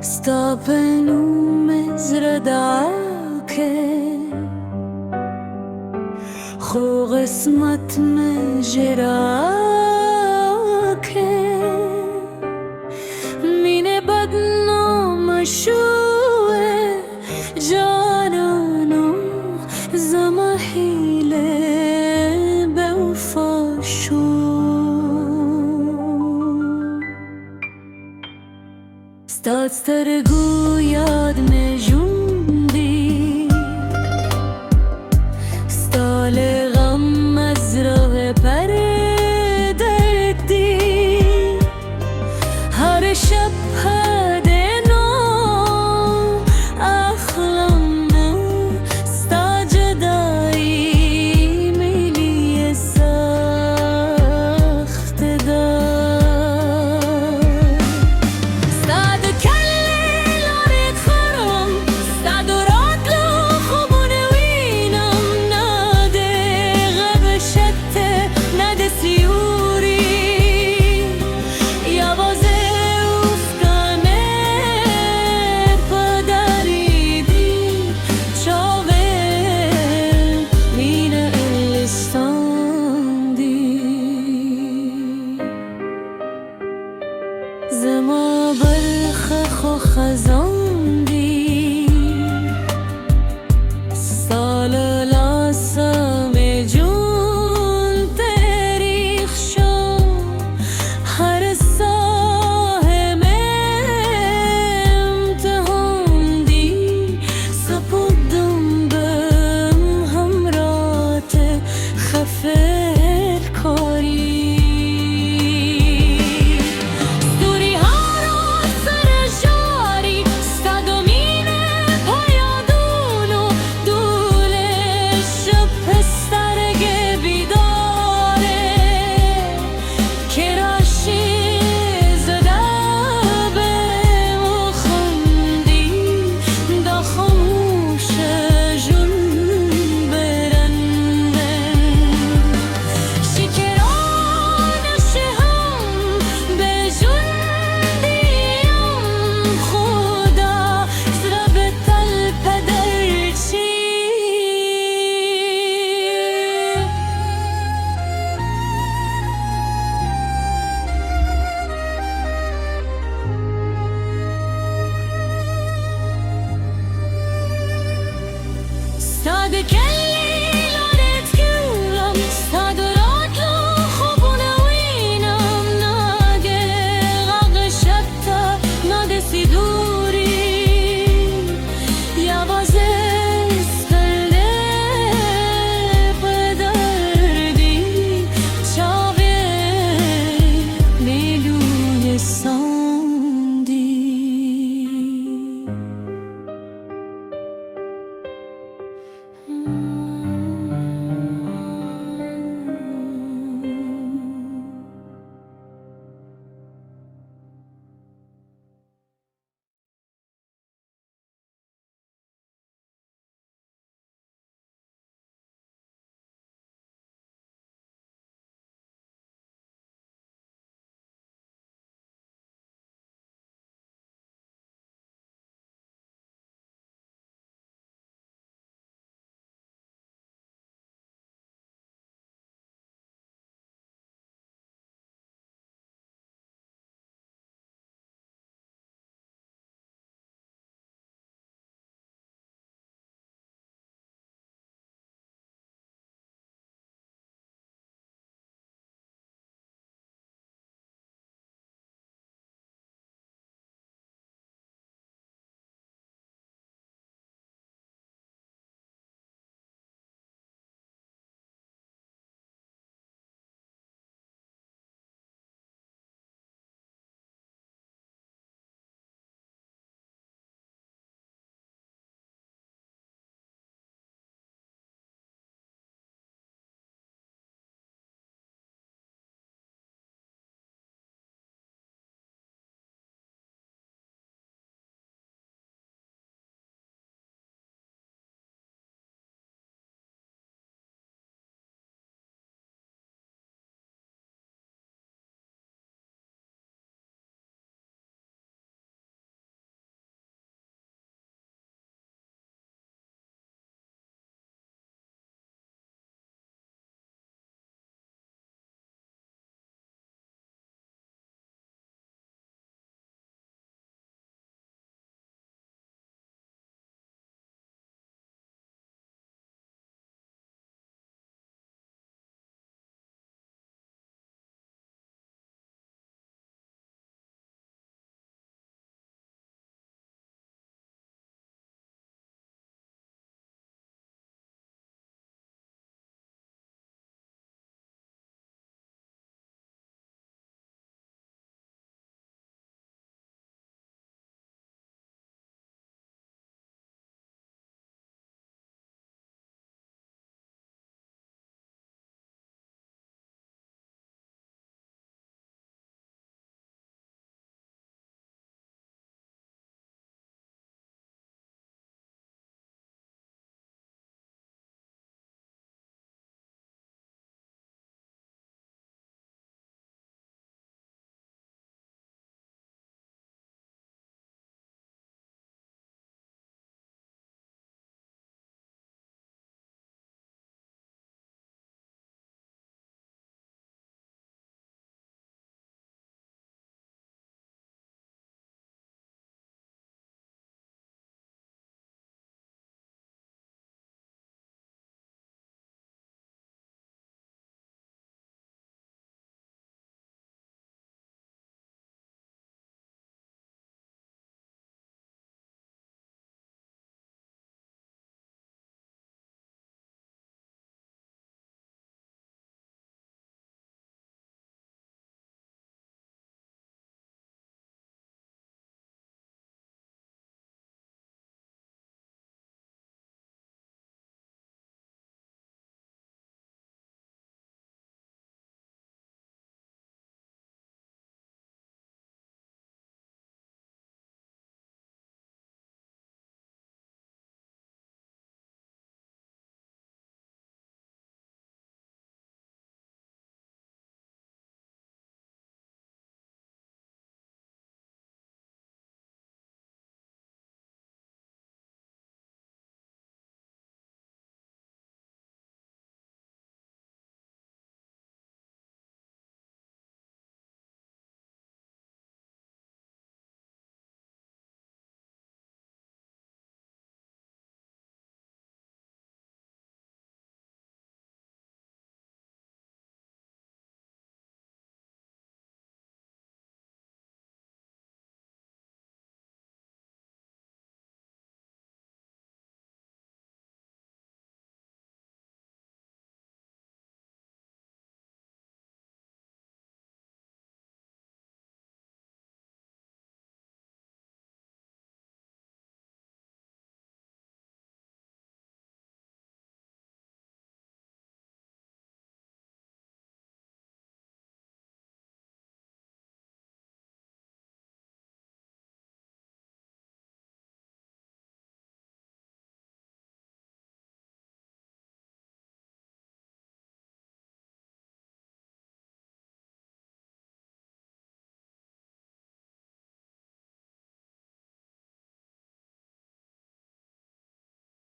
sta pe lume zrădache خو قسمت में جراکه مینه بدنام شوه جانانو زمحیله به وفا شو ستاد سترگو یاد نجوندی ستال غم از راه پردردی هر شب هدنا اخلمنا ستا جدایی میلی سخت دار ستاد کلی لارت خرم ستاد رادلو خوبونه وینم نده غب شته نده سیوری یوازه ufkaner پدریدی چاوه مینه الستاندی زما برخ خو خزاندی سال لاسم جون تاریخ شو هر ساهم امتحاندی سپردم بهم همرات خفر کاری دوری ها رو سر جاری ستادومینه پایادونو دولش پسترگ بیداره کراشی زده به مخندی دا خاموش جون برنده شکرانش هم به جون دیم خدا زرا به تل پدرچی ساده کل